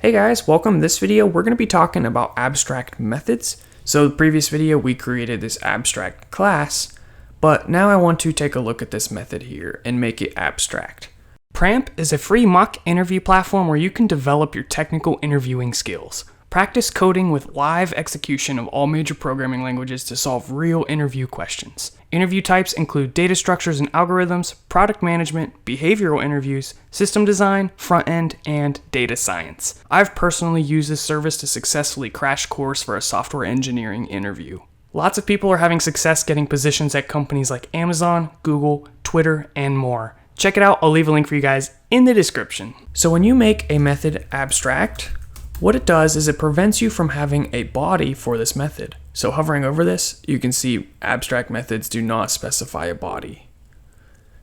Hey guys, welcome. In this video, we're going to be talking about abstract methods. So the previous video, we created this abstract class, but now I want to take a look at this method here and make it abstract. Pramp is a free mock interview platform where you can develop your technical interviewing skills. Practice coding with live execution of all major programming languages to solve real interview questions. Interview types include data structures and algorithms, product management, behavioral interviews, system design, front-end, and data science. I've personally used this service to successfully crash course for a software engineering interview. Lots of people are having success getting positions at companies like Amazon, Google, Twitter, and more. Check it out, I'll leave a link for you guys in the description. So when you make a method abstract, what it does is it prevents you from having a body for this method. So hovering over this, you can see abstract methods do not specify a body.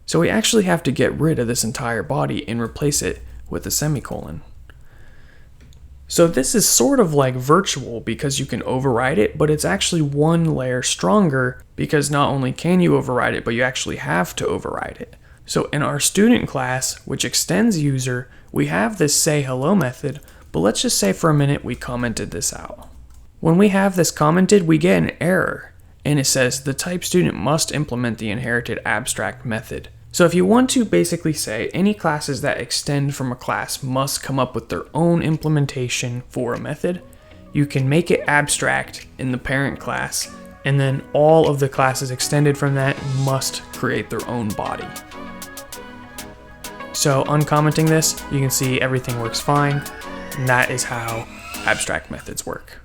So we actually have to get rid of this entire body and replace it with a semicolon. So this is sort of like virtual because you can override it, but it's actually one layer stronger because not only can you override it, but you actually have to override it. So in our student class, which extends user, we have this say hello method, but let's just say for a minute we commented this out. When we have this commented, we get an error, and it says the type student must implement the inherited abstract method. So if you want to basically say any classes that extend from a class must come up with their own implementation for a method, you can make it abstract in the parent class, and then all of the classes extended from that must create their own body. So uncommenting this, you can see everything works fine. And that is how abstract methods work.